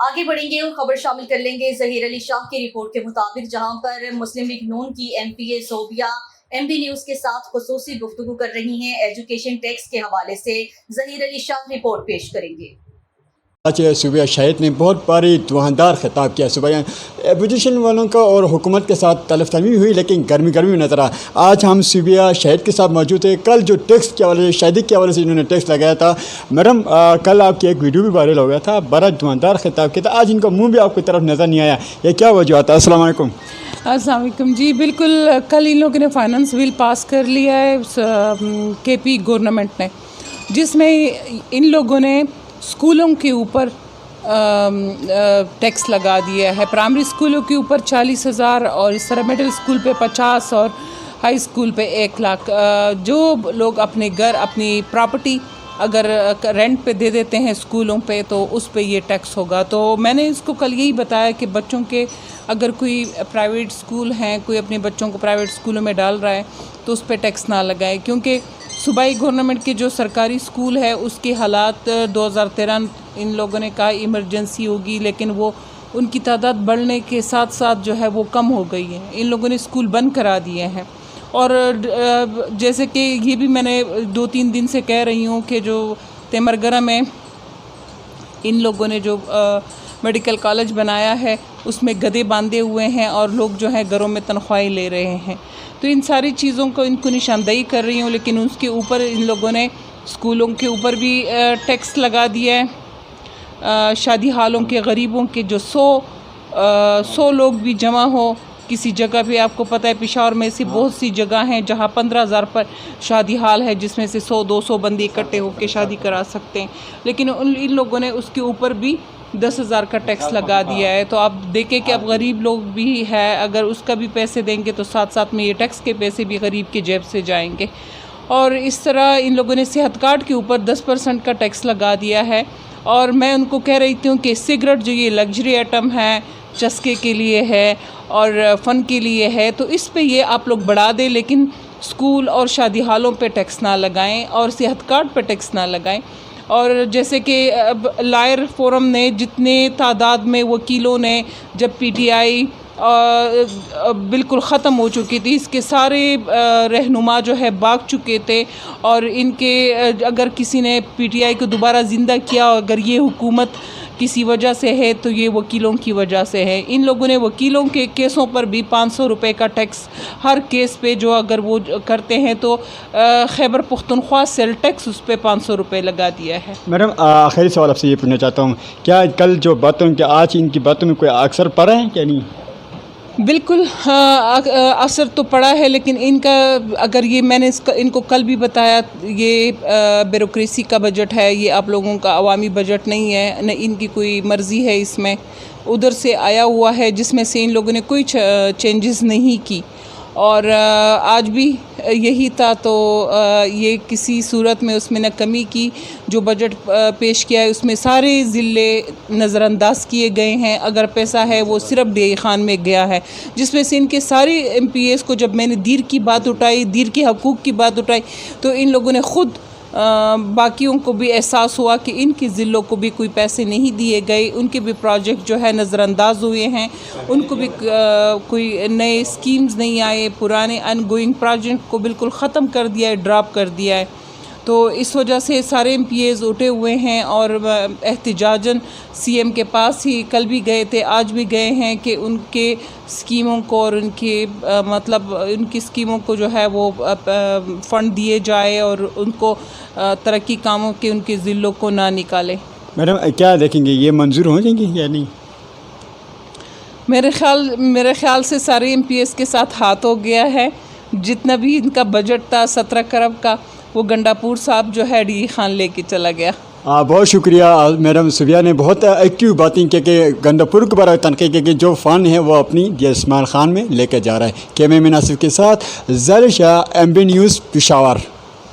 آگے بڑھیں گے اور خبر شامل کر لیں گے ظہیر علی شاہ کی رپورٹ کے مطابق، جہاں پر مسلم لیگ نون کی ایم پی اے صوبیہ ایم بی نیوز کے ساتھ خصوصی گفتگو کر رہی ہیں۔ ایجوکیشن ٹیکس کے حوالے سے ظہیر علی شاہ رپورٹ پیش کریں گے۔ آج صوبیہ شاہد نے بہت بڑی دھواندار خطاب کیا۔ صوبیہ اپوزیشن والوں کا اور حکومت کے ساتھ طلب طلبی ہوئی، لیکن گرمی نظر آ۔ آج ہم صوبیہ شاہد کے ساتھ موجود ہیں۔ کل جو ٹیکس کے حوالے سے، شادی کے حوالے سے انہوں نے ٹیکس لگایا تھا، میڈم کل آپ کی ایک ویڈیو بھی وائرل ہو گیا تھا، بڑا دھواندار خطاب کیا تھا، آج ان کا منہ بھی آپ کی طرف نظر نہیں آیا، یہ کیا وجوہات ہے؟ السلام علیکم۔ السلام علیکم جی، بالکل کل ان لوگوں نے فائنانس بل پاس کر لیا ہے کے پی گورنمنٹ نے، جس میں ان لوگوں نے اسکولوں کے اوپر ٹیکس لگا دیا ہے۔ پرائمری اسکولوں کے اوپر 40,000 اور اس طرح مڈل اسکول پہ 50 اور ہائی اسکول پہ 1 لاکھ۔ جو لوگ اپنے گھر، اپنی پراپرٹی اگر رینٹ پہ دے دیتے ہیں اسکولوں پہ، تو اس پہ یہ ٹیکس ہوگا۔ تو میں نے اس کو کل یہی بتایا کہ بچوں کے اگر کوئی پرائیویٹ اسکول ہیں، کوئی اپنے بچوں کو پرائیویٹ اسکولوں میں ڈال رہا ہے تو اس پہ ٹیکس نہ لگائے، کیونکہ صوبائی گورنمنٹ کے جو سرکاری اسکول ہے اس کے حالات 2013 ان لوگوں نے کہا ایمرجنسی ہوگی، لیکن وہ ان کی تعداد بڑھنے کے ساتھ ساتھ جو ہے وہ کم ہو گئی ہے۔ ان لوگوں نے اسکول بند کرا دیے ہیں، اور جیسے کہ یہ بھی میں نے 2-3 دن سے کہہ رہی ہوں کہ جو تیمرگرہ میں ان لوگوں نے جو میڈیکل کالج بنایا ہے اس میں گدھے باندھے ہوئے ہیں اور لوگ جو ہیں گھروں میں تنخواہیں لے رہے ہیں۔ تو ان ساری چیزوں کو ان کو نشاندہی کر رہی ہوں، لیکن اس کے اوپر ان لوگوں نے اسکولوں کے اوپر بھی ٹیکس لگا دیا ہے۔ شادی ہالوں کے غریبوں کے جو 100 لوگ بھی جمع ہو کسی جگہ پہ، آپ کو پتہ ہے پشاور میں ایسی بہت سی جگہ ہیں جہاں 15,000 پر شادی ہال ہے، جس میں سے 100-200 بندے اکٹھے ہو کے شادی کرا سکتے ہیں، لیکن ان لوگوں نے اس کے اوپر بھی 10,000 کا ٹیکس لگا دیا ہے۔ تو آپ دیکھیں کہ اب غریب لوگ بھی ہے، اگر اس کا بھی پیسے دیں گے تو ساتھ ساتھ میں یہ ٹیکس کے پیسے بھی غریب کی جیب سے جائیں گے۔ اور اس طرح ان لوگوں نے صحت کارڈ کے اوپر 10% کا ٹیکس لگا دیا ہے، اور میں ان کو کہہ رہی تھی کہ سگریٹ جو یہ لگژری آئٹم ہے، چسکے کے لیے ہے اور فن کے لیے ہے، تو اس پہ یہ آپ لوگ بڑھا دیں، لیکن اسکول اور شادی ہالوں پہ ٹیکس نہ لگائیں اور صحت کارڈ پہ ٹیکس نہ لگائیں۔ اور جیسے کہ اب لائر فورم نے جتنے تعداد میں وکیلوں نے، جب پی ٹی آئی بالکل ختم ہو چکی تھی، اس کے سارے رہنما جو ہے بھاگ چکے تھے، اور ان کے اگر کسی نے پی ٹی آئی کو دوبارہ زندہ کیا، اگر یہ حکومت کسی وجہ سے ہے تو یہ وکیلوں کی وجہ سے ہے۔ ان لوگوں نے وکیلوں کے کیسوں پر بھی 500 روپے کا ٹیکس ہر کیس پہ جو اگر وہ کرتے ہیں، تو خیبر پختونخوا سیل ٹیکس اس پہ 500 روپے لگا دیا ہے۔ میڈم آخری سوال آپ سے یہ پوچھنا چاہتا ہوں، کیا کل جو باتوں کہ آج ان کی باتوں میں کوئی اثر پڑا ہے کیا نہیں؟ بالکل اثر تو پڑا ہے، لیکن ان کا اگر یہ میں نے ان کو کل بھی بتایا، یہ بیوروکریسی کا بجٹ ہے، یہ آپ لوگوں کا عوامی بجٹ نہیں ہے، نہ ان کی کوئی مرضی ہے، اس میں ادھر سے آیا ہوا ہے، جس میں سے ان لوگوں نے کوئی چینجز نہیں کی، اور آج بھی یہی تھا۔ تو یہ کسی صورت میں اس میں نہ کمی کی، جو بجٹ پیش کیا ہے اس میں سارے ضلع نظر انداز کیے گئے ہیں۔ اگر پیسہ ہے وہ صرف ڈی خان میں گیا ہے، جس میں سے ان کے سارے ایم پی ایس کو جب میں نے دیر کی بات اٹھائی، دیر کے حقوق کی بات اٹھائی، تو ان لوگوں نے خود باقیوں کو بھی احساس ہوا کہ ان کی ضلعوں کو بھی کوئی پیسے نہیں دیے گئے، ان کے بھی پروجیکٹ جو ہے نظر انداز ہوئے ہیں، ان کو بھی کوئی نئے اسکیمز نہیں آئے، پرانے ان گوئنگ پروجیکٹ کو بالکل ختم کر دیا ہے، ڈراپ کر دیا ہے۔ تو اس وجہ سے سارے ایم پی ایز اٹھے ہوئے ہیں، اور احتجاجاً سی ایم کے پاس ہی کل بھی گئے تھے، آج بھی گئے ہیں، کہ ان کے اسکیموں کو اور ان کے مطلب ان کی اسکیموں کو جو ہے وہ فنڈ دیے جائے، اور ان کو ترقی کاموں کے ان کے ضلعوں کو نہ نکالے۔ میڈم کیا دیکھیں گے، یہ منظور ہو جائیں گی یا نہیں؟ میرے خیال سے سارے ایم پی ایس کے ساتھ ہاتھ ہو گیا ہے۔ جتنا بھی ان کا بجٹ تھا 17 کروڑ کا، وہ گنڈا پور صاحب جو ہے ڈی خان لے کے چلا گیا۔ بہت شکریہ میڈم صوبیہ نے بہت ایکٹیو باتیں کی کہ گنڈا پور کے بارے میں تنقید کی کہ جو فن ہے وہ اپنی عثمان خان میں لے کے جا رہا ہے۔ کیمرہ مین آصف کے ساتھ ظہیر شاہ، ایم بی نیوز، پشاور۔